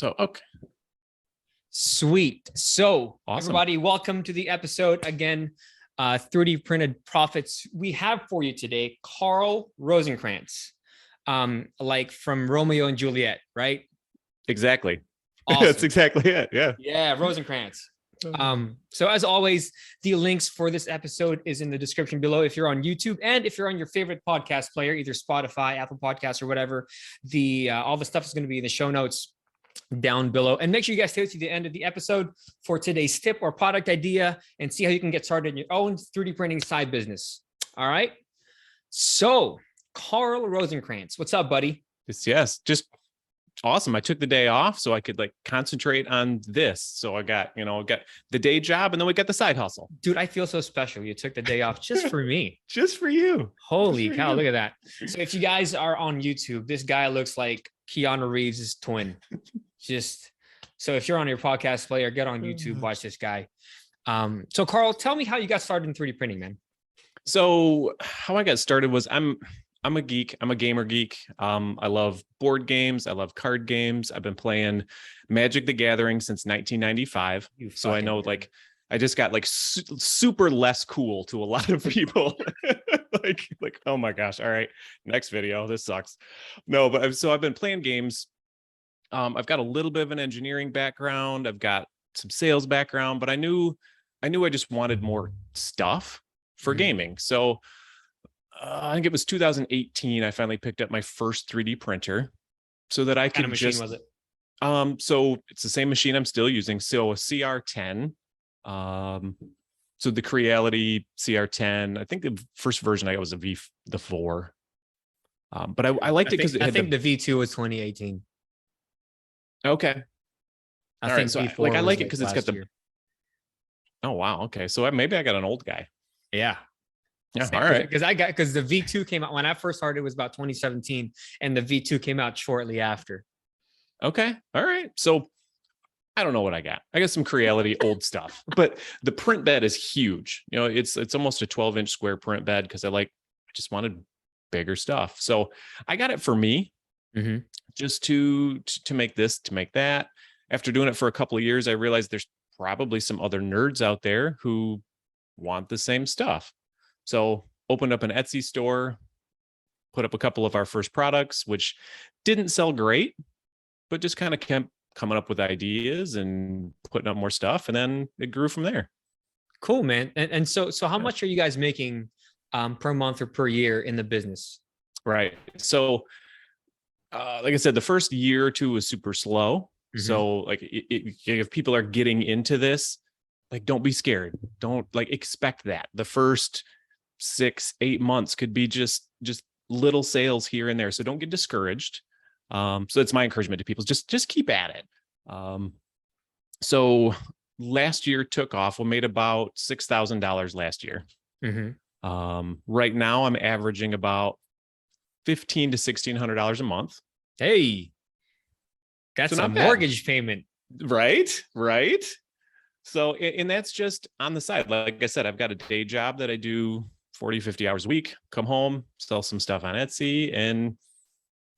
So, okay. Sweet. So Awesome. everybody, welcome to the episode again. 3D printed profits we have for you today. Karl Rosencrants, like from Romeo and Juliet, right? Exactly. Awesome. That's exactly it. Yeah. Yeah, Rosencrants. So as always, the links for this episode is in the description below if you're on YouTube, and if you're on your favorite podcast player, either Spotify, Apple Podcasts, or whatever, all the stuff is going to be in the show notes down below. And make sure you guys stay to the end of the episode for today's tip or product idea and see how you can get started in your own 3D printing side business. All right. So Karl Rosencrants, what's up, buddy? Yes. Just awesome. I took the day off so I could like concentrate on this. So I got the day job, and then we got the side hustle. Dude, I feel so special. You took the day off just for me. Just for you. Holy cow. Look at that. So if you guys are on YouTube, this guy looks like Keanu Reeves' twin. So if you're on your podcast player, get on YouTube, watch this guy. So Karl, tell me how you got started in 3D printing, man. So how I got started was I'm a geek. I'm a gamer geek. I love board games. I love card games. I've been playing Magic the Gathering since 1995. So I know like I just got like super less cool to a lot of people. like, oh my gosh. All right. Next video. This sucks. No, but I've been playing games. I've got a little bit of an engineering background. I've got some sales background, but I knew I just wanted more stuff for gaming. So I think it was 2018. I finally picked up my first 3D printer so that I could What kind of machine was it? So it's the same machine I'm still using. So a CR10. So the Creality CR10. I think the first version I got was the 4. But I liked it because I think the V2 was 2018. Okay. I think so. Like I like it because it's got the year. Oh wow. Okay. So maybe I got an old guy. Yeah. Yeah. All right. Because the V2 came out when I first started, it was about 2017, and the V2 came out shortly after. Okay. All right. So I don't know what I got. I got some Creality old stuff, but the print bed is huge. It's almost a 12-inch square print bed because I just wanted bigger stuff. So I got it for me. Mm-hmm. Just to make this, to make that. After doing it for a couple of years, I realized there's probably some other nerds out there who want the same stuff. So opened up an Etsy store, put up a couple of our first products, which didn't sell great, but just kind of kept coming up with ideas and putting up more stuff. And then it grew from there. Cool, man. And so how much are you guys making per month or per year in the business? Right. So like I said, the first year or two was super slow. Mm-hmm. So like if people are getting into this, like, don't be scared. Don't expect that. The first 6-8 months could be just little sales here and there. So don't get discouraged. So that's my encouragement to people. Just keep at it. So last year took off. We made about $6,000 last year. Mm-hmm. Right now I'm averaging about $1,500 to $1,600 a month. Hey, that's a mortgage payment. Right. So, and that's just on the side. Like I said, I've got a day job that I do 40, 50 hours a week, come home, sell some stuff on Etsy, and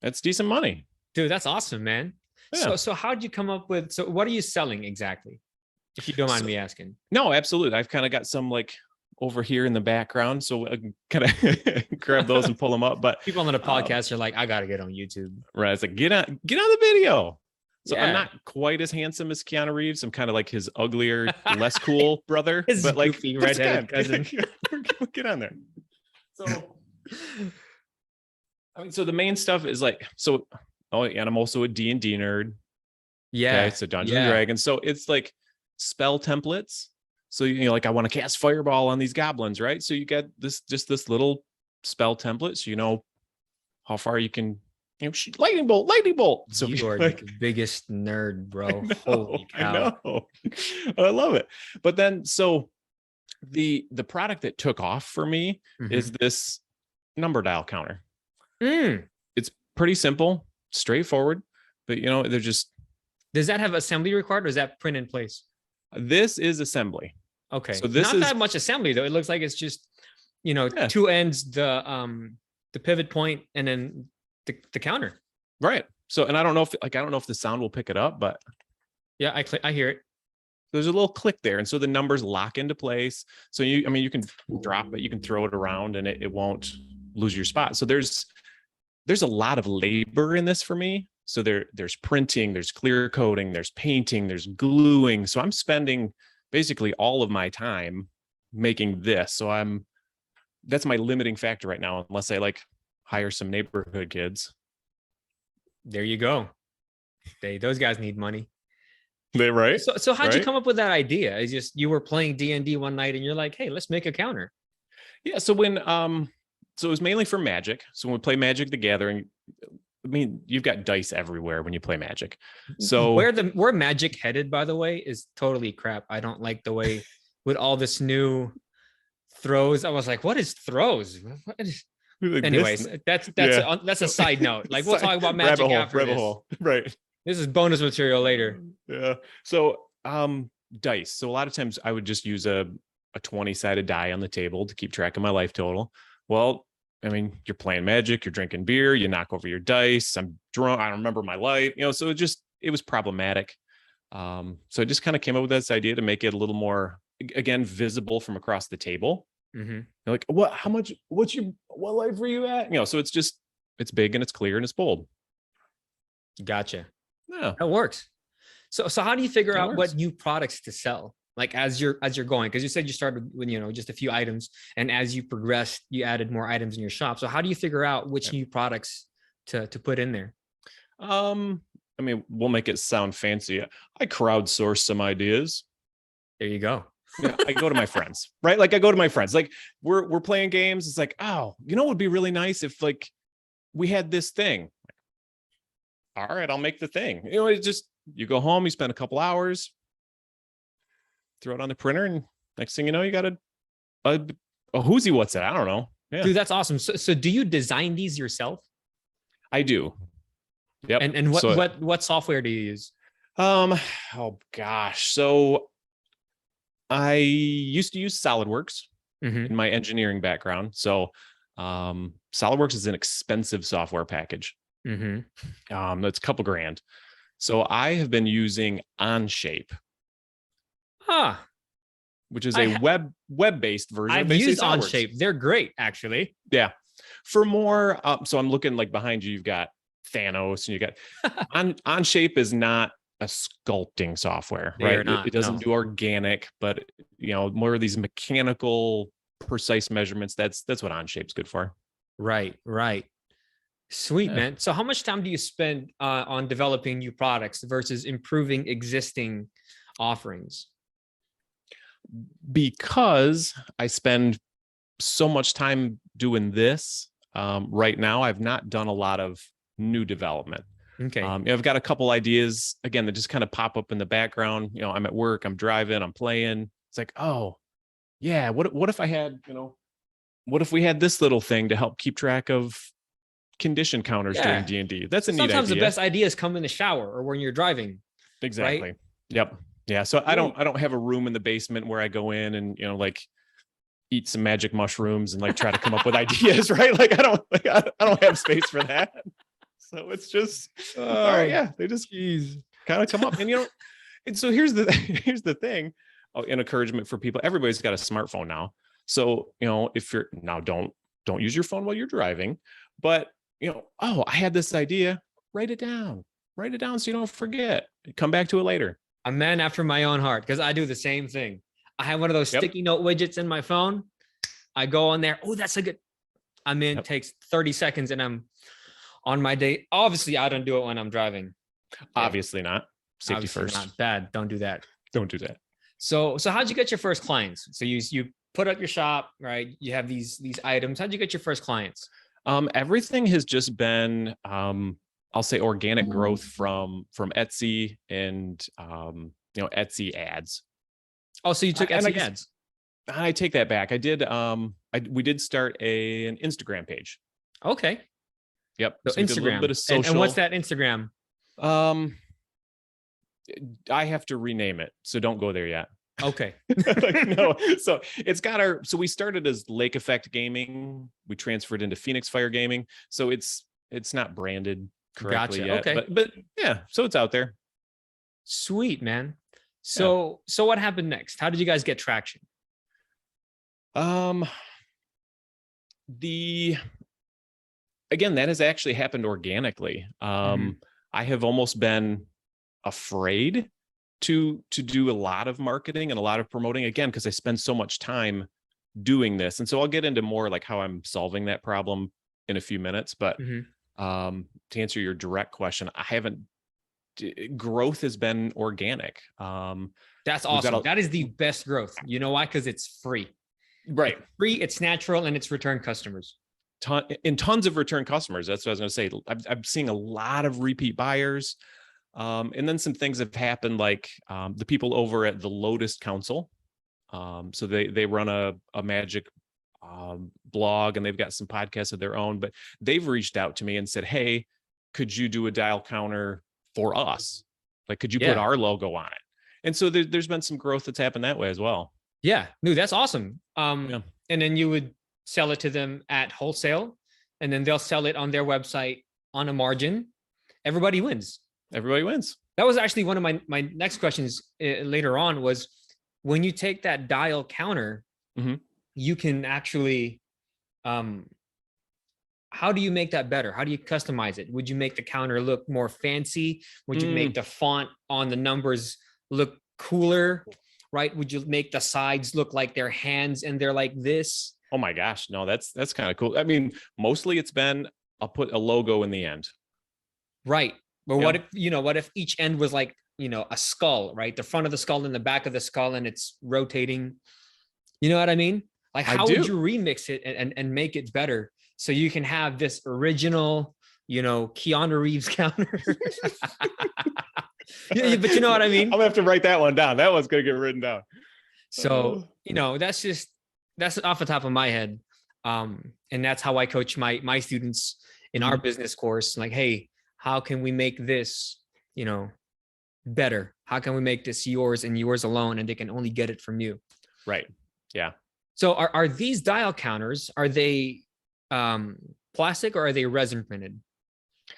that's decent money. Dude, that's awesome, man. Yeah. So how'd you come up with, so what are you selling exactly? If you don't mind me asking. No, absolutely. I've kind of got some like over here in the background, so I can kind of grab those and pull them up. But people on the podcast are like, I got to get on YouTube. Right. It's like, get on the video. So yeah. I'm not quite as handsome as Keanu Reeves. I'm kind of like his uglier, less cool brother. His but like goofy redheaded cousin. Get on there. So, I mean, so the main stuff is like, so, and I'm also a D&D nerd. Yeah. Okay, so Dungeons and Dragons. So it's like spell templates. So, like I want to cast fireball on these goblins, right? So you get this little spell template. So you know how far you can, shoot lightning bolt. So you are like, the biggest nerd, bro. Holy cow. I know. I love it. But then, so the product that took off for me is this number dial counter. It's pretty simple, straightforward, but they're just. Does that have assembly required, or is that print in place? This is assembly. Okay. So this not that much assembly though. It looks like it's just, two ends, the pivot point, and then the counter. Right. So, and I don't know if the sound will pick it up, but Yeah, I hear it. there's a little click there. And so the numbers lock into place. So you can drop it, you can throw it around and it won't lose your spot. So there's a lot of labor in this for me. So there's printing, there's clear coating, there's painting, there's gluing. So I'm spending basically all of my time making this. So that's my limiting factor right now, unless I like hire some neighborhood kids. There you go. Those guys need money. They right. So how'd you Right? come up with that idea? It's just you were playing D&D one night and you're like, hey, let's make a counter. Yeah. So so it was mainly for Magic. So when we play Magic the Gathering, I mean, you've got dice everywhere when you play Magic. So Where Magic headed, by the way, is totally crap. I don't like the way with all this new throws. I was like, what is throws? What is... like Anyways, this, that's a side note. Like we'll talk about Magic after this. hole. Right. This is bonus material later. Yeah. So dice. So a lot of times I would just use a 20-sided die on the table to keep track of my life total. Well, I mean, you're playing Magic, you're drinking beer, you knock over your dice. I'm drunk. I don't remember my life, so it was problematic. So I just kind of came up with this idea to make it a little more, again, visible from across the table. Mm-hmm. You're like, what life were you at? So it's big and it's clear and it's bold. Gotcha. Yeah. That works. So how do you figure out works. what new products to sell? Like as you're going, because you said you started with just a few items, and as you progressed, you added more items in your shop. So how do you figure out which new products to put in there? I mean, we'll make it sound fancy. I crowdsource some ideas. There you go. Yeah, I go to my friends, right? Like I go to my friends. Like we're playing games. It's like, oh, it would be really nice if like we had this thing. All right, I'll make the thing. It's just you go home, you spend a couple hours, throw it on the printer, and next thing you know, you got a who's he, what's it? I don't know. Yeah. Dude, that's awesome. So do you design these yourself? I do. Yep. And what software do you use? Oh gosh. So I used to use SolidWorks in my engineering background. So SolidWorks is an expensive software package. That's a couple grand. So I have been using Onshape. Which is a web-based version. I've used Onshape. They're great, actually. Yeah. For more, so I'm looking like behind you, you've got Thanos, and you got Onshape is not a sculpting software, right? It doesn't do organic, but more of these mechanical, precise measurements. That's what Onshape's good for. Right. Sweet, man. So how much time do you spend on developing new products versus improving existing offerings? Because I spend so much time doing this right now, I've not done a lot of new development. Okay. I've got a couple ideas again that just kind of pop up in the background. I'm at work, I'm driving, I'm playing. It's like, oh yeah, what if I had, what if we had this little thing to help keep track of condition counters during D&D? That's a neat idea. Sometimes the best ideas come in the shower or when you're driving. Exactly. Right? Yep. Yeah. So I don't have a room in the basement where I go in and, like eat some magic mushrooms and like try to come up with ideas, right? Like I don't have space for that. So it's just, all right. Yeah. They just kind of come up and, and so here's the thing. An encouragement for people. Everybody's got a smartphone now. So, if you're now, don't use your phone while you're driving, but I had this idea, write it down so you don't forget, come back to it later. A man after my own heart, because I do the same thing. I have one of those sticky note widgets in my phone. I go on there. Oh, that's a good. I'm in. Takes 30 seconds, and I'm on my date. Obviously, I don't do it when I'm driving. Obviously not. Safety first. Not bad. Don't do that. Don't do that. So how'd you get your first clients? So you put up your shop, right? You have these items. How'd you get your first clients? Everything has just been I'll say organic growth from Etsy and Etsy ads. Oh, so you took Etsy ads. I take that back. I did we did start an Instagram page. Okay. Yep. So Instagram. A little bit of social. And what's that Instagram? I have to rename it, so don't go there yet. Okay. No. So we started as Lake Effect Gaming. We transferred into Phoenix Fire Gaming. So it's not branded correctly Gotcha. yet. Okay. But yeah, so it's out there. Sweet, man. So what happened next? How did you guys get traction? Um, the again, that has actually happened organically. I have almost been afraid to do a lot of marketing and a lot of promoting, again, because I spend so much time doing this. And so I'll get into more like how I'm solving that problem in a few minutes. But to answer your direct question, I haven't growth has been organic. That's awesome. That is the best growth. You know why? Because it's free. Right. It's free, it's natural, and it's return customers. Tons of return customers. That's what I was going to say. I'm seeing a lot of repeat buyers. And then some things have happened, like the people over at the Lotus Council. So they run a magic blog, and they've got some podcasts of their own, but they've reached out to me and said, hey, could you do a dial counter for us? Like, could you put our logo on it? And so there's been some growth that's happened that way as well. Yeah, no, that's awesome. And then you would sell it to them at wholesale, and then they'll sell it on their website on a margin. Everybody wins. Everybody wins. That was actually one of my next questions later on, was when you take that dial counter, you can actually, how do you make that better? How do you customize it? Would you make the counter look more fancy? Would you make the font on the numbers look cooler? Right? Would you make the sides look like their hands and they're like this? Oh my gosh, no, that's kind of cool. I mean, mostly it's been, I'll put a logo in the end. Right. But what if each end was like, a skull, right? The front of the skull and the back of the skull, and it's rotating. You know what I mean? Like, how would you remix it and make it better so you can have this original, Keanu Reeves counter? Yeah, but you know what I mean? I'm gonna have to write that one down. That one's gonna get written down. So, that's off the top of my head. And that's how I coach my students in our business course. Like, hey, how can we make this, better? How can we make this yours and yours alone? And they can only get it from you. Right. Yeah. So are these dial counters, are they plastic or are they resin printed?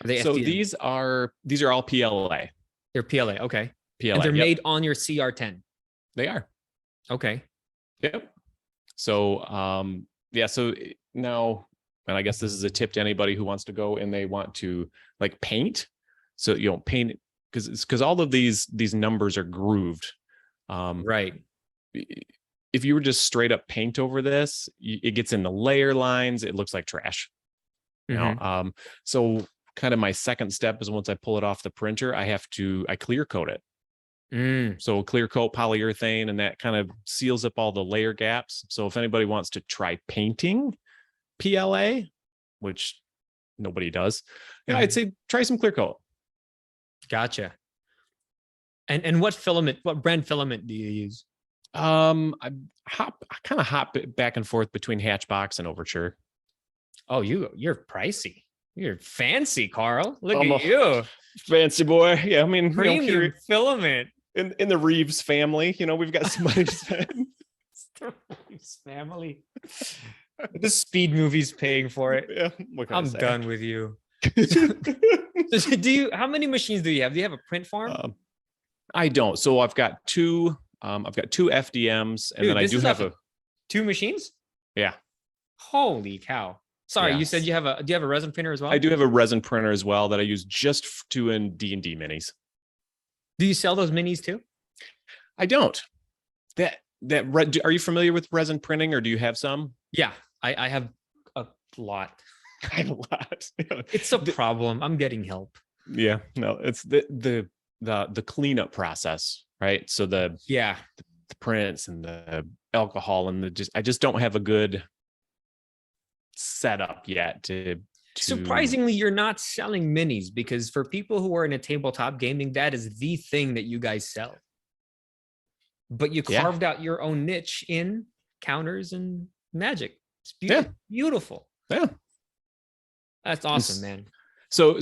Are they so FDM? these are all PLA. They're PLA. Okay. PLA. And they're made on your CR10. They are. Okay. Yep. So, so now, and I guess this is a tip to anybody who wants to go and they want to like paint. So paint it because all of these numbers are grooved. Right. If you were just straight up paint over this, it gets in the layer lines. It looks like trash. So kind of my second step is, once I pull it off the printer, I clear coat it. So clear coat polyurethane, and that kind of seals up all the layer gaps. So if anybody wants to try painting PLA, which nobody does, I'd say try some clear coat. Gotcha. And what brand filament do you use? I kind of hop back and forth between Hatchbox and Overture. Oh, you're pricey. You're fancy, Carl. Look at you. Fancy boy. Yeah, I mean, premium filament. In the Reeves family, we've got some money to spend. The Reeves family. The Speed movie's paying for it. Yeah, I'm done with you. How many machines do you have? Do you have a print farm? I don't. So I've got two FDMs, and then I do have two machines. Yeah. Holy cow. Sorry, you said do you have a resin printer as well? I do have a resin printer as well that I use just to in D&D minis. Do you sell those minis too? I don't. Are you familiar with resin printing, or do you have some? Yeah, I have a lot. I have a lot. It's a problem. I'm getting help. Yeah, no, it's the cleanup process, right? So the prints and the alcohol and I just don't have a good setup yet to Surprisingly, you're not selling minis, because for people who are in a tabletop gaming, that is the thing that you guys sell. But you carved out your own niche in counters and magic. It's beautiful. Yeah. That's awesome, man. So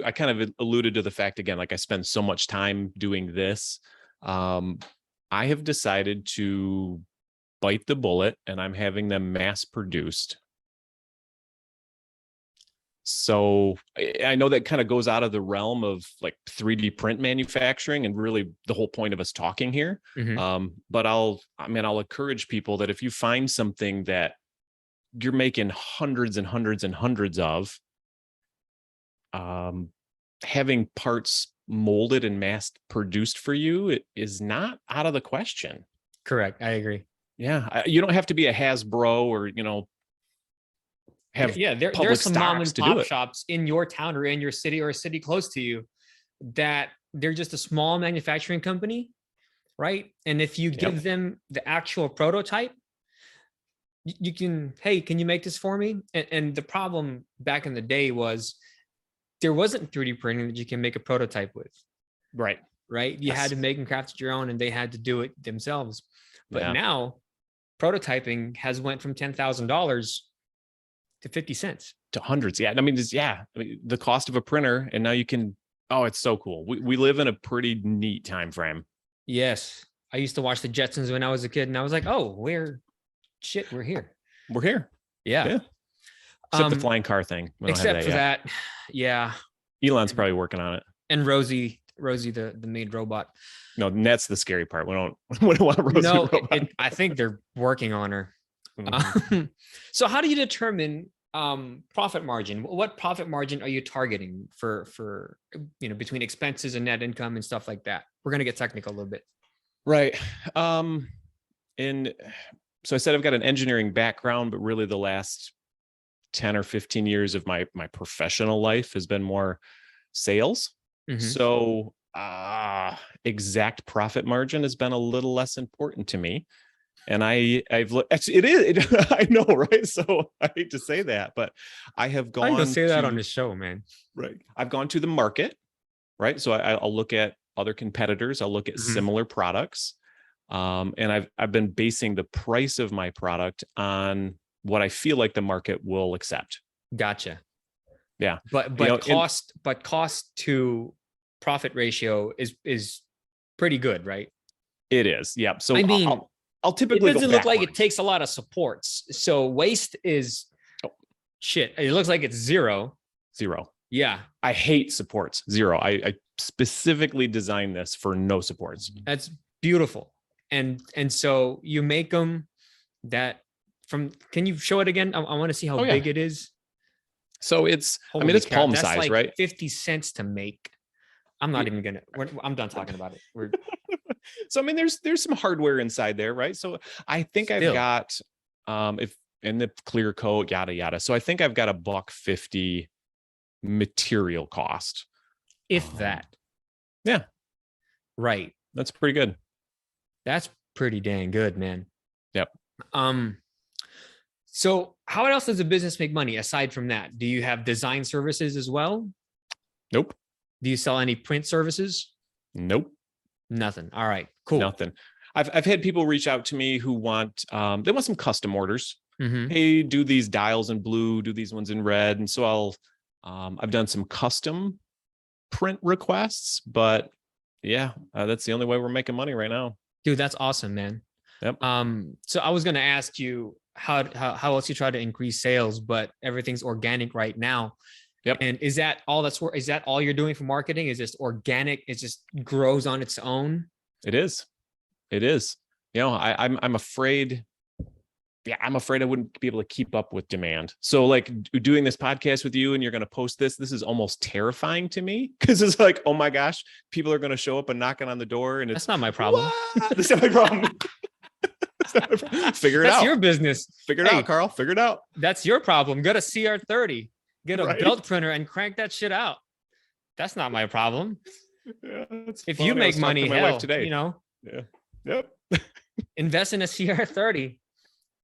I kind of alluded to the fact again, like I spend so much time doing this. I have decided to bite the bullet, and I'm having them mass produced. So I know that kind of goes out of the realm of like 3D print manufacturing and really the whole point of us talking here. But I'll encourage people that if you find something that you're making hundreds and hundreds and hundreds of, having parts molded and mass produced for you, it is not out of the question. Correct. I agree. Yeah. You don't have to be a Hasbro or, have there's some mom and pop shops in your town or in your city or a city close to you that they're just a small manufacturing company, right? And if you give them the actual prototype, you can, hey, can you make this for me? And the problem back in the day was there wasn't 3D printing that you can make a prototype with. Right. You had to make and craft it your own, and they had to do it themselves. But now prototyping has went from $10,000 to 50 cents to hundreds. Yeah. I mean, the cost of a printer, and now you can, it's so cool. We live in a pretty neat time frame. Yes. I used to watch the Jetsons when I was a kid, and I was like, oh, we're here. We're here. Yeah. Except the flying car thing. Except for that. Yeah. Elon's probably working on it. And Rosie, the maid robot. No, that's the scary part. We don't want Rosie. No, I think they're working on her. So how do you determine profit margin? What profit margin are you targeting for between expenses and net income and stuff like that? We're going to get technical a little bit. Right. And so I said I've got an engineering background, but really the last 10 or 15 years of my professional life has been more sales. So exact profit margin has been a little less important to me. And I've looked, I know, right? So I hate to say that, but I have gone. I can say that on the show, man. Right. I've gone to the market, right? So I'll look at other competitors. I'll look at similar products. And I've been basing the price of my product on what I feel like the market will accept. Gotcha. Yeah. But cost to profit ratio is pretty good, right? It is. Yeah. So I mean, I'll typically, it doesn't look like it takes a lot of supports. So waste is shit. It looks like it's zero. Yeah. I hate supports. Zero. I specifically designed this for no supports. That's beautiful. And so you make them can you show it again? I want to see how big it is. So it's palm size, like right? 50 cents to make. I'm not even going to, I'm done talking about it. So, I mean, there's some hardware inside there, right? So I think I've got, if in the clear coat, yada, yada. So I think I've got $150 material cost. If that. Yeah. Right. That's pretty good. That's pretty dang good, man. Yep. So how else does a business make money aside from that? Do you have design services as well? Nope. Do you sell any print services? Nope. Nothing. All right, cool. Nothing. I've had people reach out to me who want some custom orders. Hey, do these dials in blue, do these ones in red. And so I've done some custom print requests, but that's the only way we're making money right now. Dude, that's awesome, man. Yep. So I was going to ask you how else you try to increase sales, but everything's organic right now. Yep. And is that all you're doing for marketing? Is just organic? It just grows on its own? It is. I'm afraid. Yeah, I'm afraid I wouldn't be able to keep up with demand. So like doing this podcast with you and you're going to post this is almost terrifying to me because it's like, oh my gosh, people are going to show up and knocking on the door. And that's not my problem. That's not my problem. Figure it out. That's your business. Figure it out, Carl. Figure it out. That's your problem. Get a CR30, get a belt printer and crank that shit out. That's not my problem. Yeah, if you make money, my wife today. Yeah. Yep. Invest in a CR30.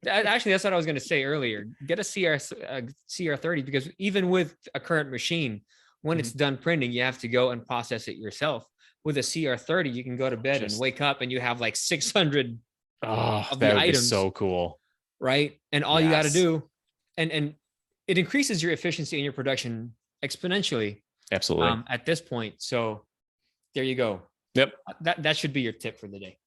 Actually, that's what I was going to say earlier. Get a CR30 because even with a current machine, when it's done printing, you have to go and process it yourself. With a CR30, you can go to bed and wake up and you have like 600 of the items. Be so cool. Right. And all you got to do, and it increases your efficiency and your production exponentially. Absolutely. At this point. So there you go. Yep. That should be your tip for the day.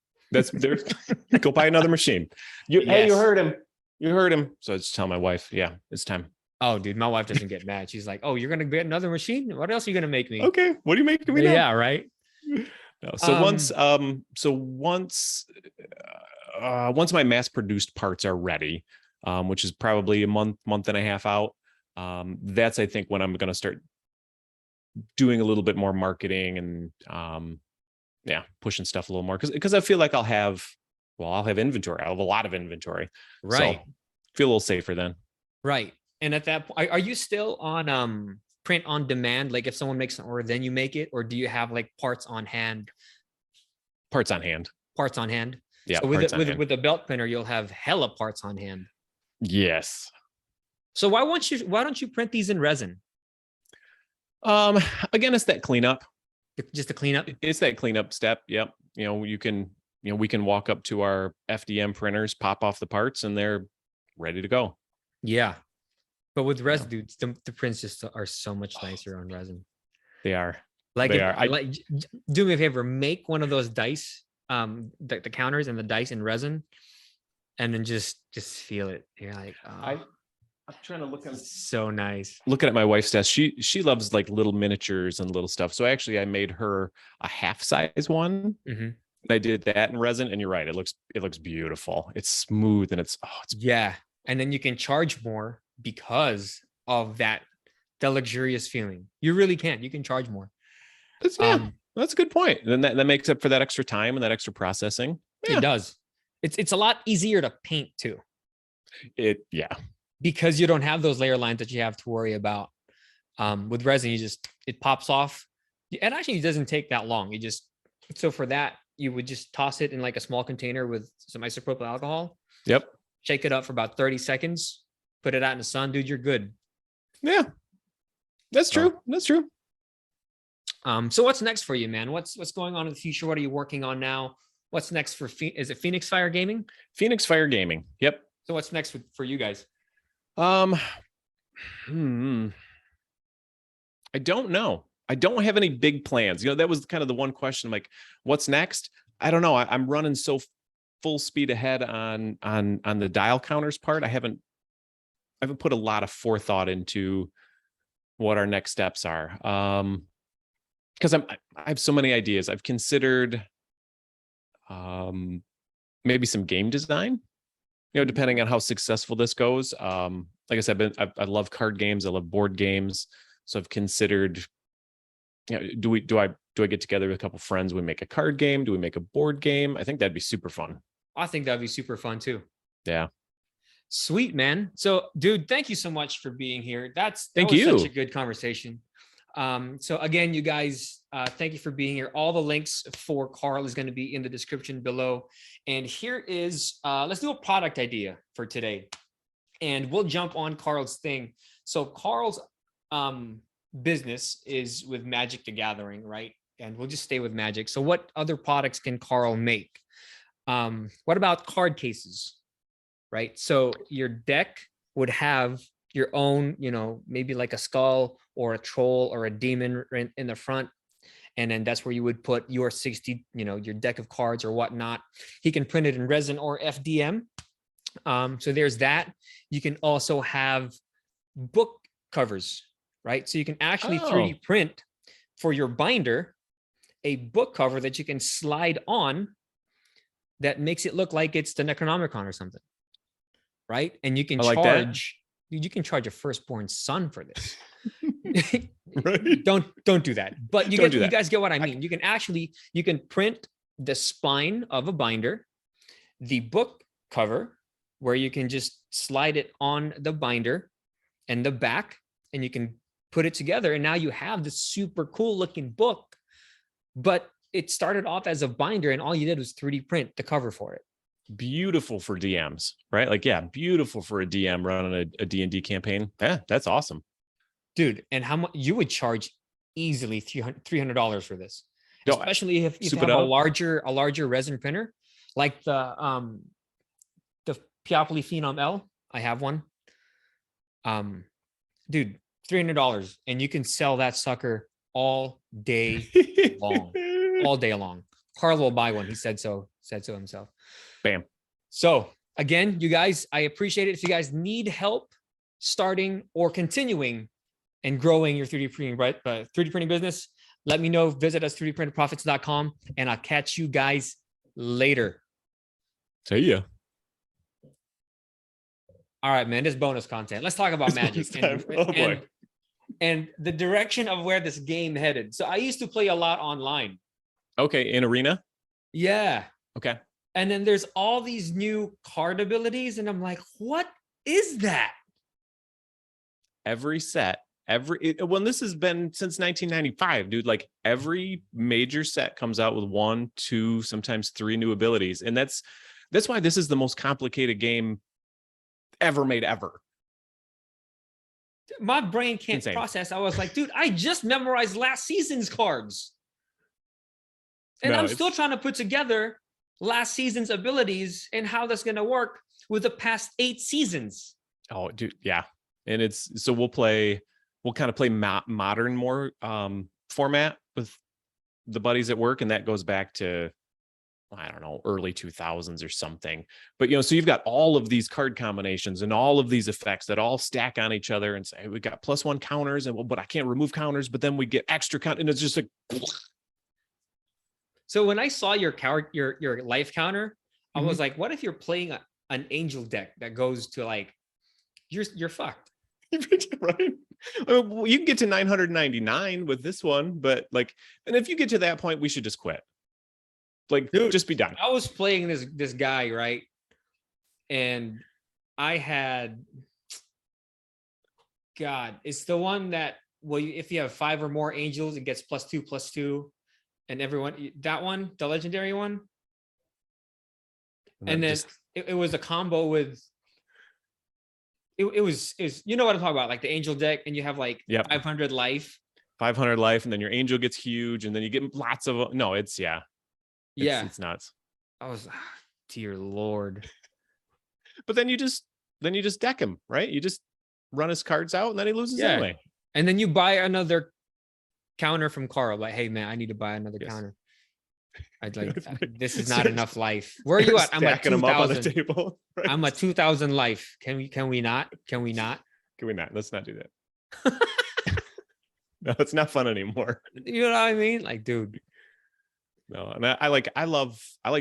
Go buy another machine. Hey, you heard him. So I just tell my wife, it's time. Oh, dude, my wife doesn't get mad. She's like, "Oh, you're gonna get another machine? What else are you gonna make me?" Okay, what are you making me now? Yeah, right. No, so once my mass produced parts are ready, which is probably a month and a half out, that's I think when I'm going to start doing a little bit more marketing and pushing stuff a little more because I feel like I'll have inventory. I'll have a lot of inventory. Right. So feel a little safer then. Right. And at that point, are you still on print on demand? Like if someone makes an order, then you make it, or do you have like parts on hand? Parts on hand. Parts on hand. Yeah. So with a belt printer, you'll have hella parts on hand. Yes. So why don't you print these in resin? Again, it's that cleanup. Just to clean up. It's that cleanup step. Yep. We can walk up to our FDM printers, pop off the parts, and they're ready to go. Yeah. But with resin, dude, the prints just are so much nicer on resin. They are. Like, do me a favor, make one of those dice, the counters and the dice in resin, and then just feel it. You're like, oh, I'm trying to look at so nice. Looking at my wife's desk, she loves like little miniatures and little stuff. So actually, I made her a half size one. Mm-hmm. I did that in resin, and you're right. It looks beautiful. It's smooth and it's yeah. And then you can charge more because of the luxurious feeling. You really can. You can charge more. That's a good point. Then that makes up for that extra time and that extra processing. Yeah. It does. It's a lot easier to paint too. Because you don't have those layer lines that you have to worry about. With resin, it pops off. And actually, it doesn't take that long. So for that, you would just toss it in like a small container with some isopropyl alcohol. Yep. Shake it up for about 30 seconds. Put it out in the sun, dude. You're good. Yeah, that's true. That's true. So what's next for you, man? What's going on in the future? What are you working on now? What's next for is it Phoenix Fire Gaming? Phoenix Fire Gaming. Yep. So what's next for you guys? I don't know. I don't have any big plans. That was kind of the one question. Like, what's next? I don't know. I'm running so full speed ahead on the dial counters part. I haven't put a lot of forethought into what our next steps are. Because I have so many ideas. I've considered maybe some game design, depending on how successful this goes. Like I said, I love card games. I love board games. So I've considered, do I get together with a couple friends? We make a card game. Do we make a board game? I think that'd be super fun. I think that'd be super fun too. Yeah. Sweet, man. So, dude, thank you so much for being here. That was such a good conversation. So again, you guys, thank you for being here. All the links for Karl is going to be in the description below. And here is, let's do a product idea for today. And we'll jump on Karl's thing. So Karl's business is with Magic the Gathering, right? And we'll just stay with Magic. So what other products can Karl make? What about card cases, right? So your deck would have your own, maybe like a skull or a troll or a demon in the front. And then that's where you would put your 60, your deck of cards or whatnot. He can print it in resin or FDM. So there's that. You can also have book covers, right? So you can actually 3D print for your binder a book cover that you can slide on that makes it look like it's the Necronomicon or something, right? And you can you can charge a firstborn son for this. Right. Don't do that. But you guys get what I mean. You can print the spine of a binder, the book cover, where you can just slide it on the binder and the back, and you can put it together. And now you have this super cool looking book, but it started off as a binder and all you did was 3D print the cover for it. Beautiful for DMs, right? Like, yeah, beautiful for a DM running a D&D campaign. Yeah, that's awesome. Dude, and how much you would charge easily $300 for this, especially if you have a larger resin printer, like the Piopoli Phenom L. I have one. Dude, $300, and you can sell that sucker all day long. All day long. Karl will buy one. He said so himself. Bam. So again, you guys, I appreciate it. If you guys need help starting or continuing and growing your 3D printing, 3D printing business, let me know. Visit us 3dprinterprofits.com, and I'll catch you guys later. See ya. All right, man. This bonus content. Let's talk about Magic and the direction of where this game headed. So I used to play a lot online. Okay, in Arena? Yeah. Okay. And then there's all these new card abilities, and I'm like, what is that? Every set, this has been since 1995, dude. Like every major set comes out with 1, 2, sometimes 3 new abilities, and that's why this is the most complicated game ever made ever. My brain can't process. I was like, dude, I just memorized last season's cards, and I'm still trying to put together last season's abilities and how that's going to work with the past 8 seasons. Oh, dude, yeah. And we'll kind of play modern more format with the buddies at work, and that goes back to, I don't know, early 2000s or something. But so you've got all of these card combinations and all of these effects that all stack on each other, and say we got +1 counters, and but I can't remove counters, but then we get extra count, and it's just like. So when I saw your life counter, I was like, what if you're playing an angel deck that goes to like, you're fucked. Right? Well, you can get to 999 with this one, but like, and if you get to that point, we should just quit. Like, dude, just be done. I was playing this guy, right? And I had, God, it's the one that, well, if you have 5 or more angels, it gets +2/+2, and everyone, that one, the legendary one. And then it was a combo with. It was you know what I'm talking about, like the angel deck, and you have like 500 life, and then your angel gets huge, and then you get lots of it's nuts. I was, dear Lord. But then you just deck him, right? You just run his cards out, and then he loses anyway. And then you buy another counter from Karl, like, hey man, I need to buy another counter. I'd like, this is not enough life. Where are you at? I'm at 2,000. Right? I'm at 2,000 life. Can we not? Let's not do that. No, it's not fun anymore. You know what I mean? Like, dude. No, and I like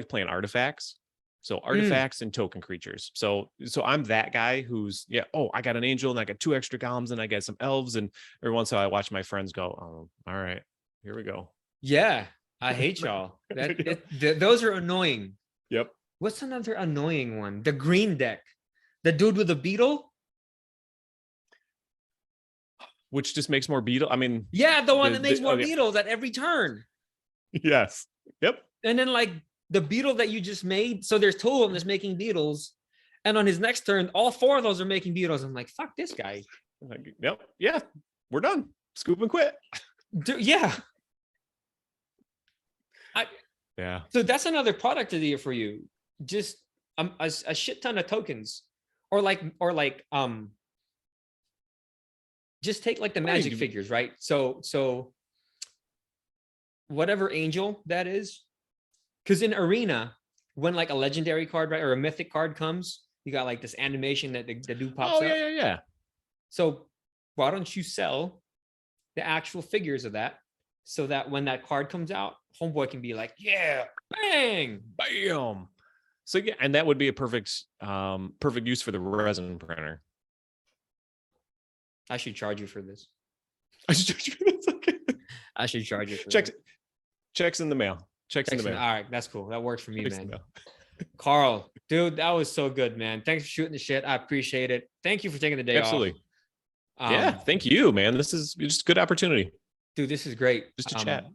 playing artifacts. So artifacts and token creatures. So I'm that guy who's I got an angel, and I got 2 extra golems, and I got some elves, and every once in a while I watch my friends go, oh, all right, here we go. Yeah. I hate y'all. Those are annoying. Yep. What's another annoying one? The green deck. The dude with the beetle? Which just makes more beetle. I mean, the one that makes more beetles at every turn. Yes. Yep. And then like the beetle that you just made. So there's 2 of them that's making beetles. And on his next turn, all 4 of those are making beetles. I'm like, fuck this guy. Yep. Yeah. We're done. Scoop and quit. Dude, yeah. So that's another product of the year for you. Just a shit ton of tokens, or just take like the Magic figures, right? So whatever angel that is, because in Arena, when like a legendary card, right, or a mythic card comes, you got like this animation that the dude pops up. Yeah. So why don't you sell the actual figures of that, so that when that card comes out, homeboy can be like, yeah, bang, bam. So and that would be a perfect use for the resin printer. I should charge you for this. Okay. I should charge you for checks in the mail. Checks in the mail. All right, that's cool. That works for me, man. Karl, dude, that was so good, man. Thanks for shooting the shit. I appreciate it. Thank you for taking the day off. Absolutely. Thank you, man. This is just a good opportunity. Dude, this is great. Just to chat.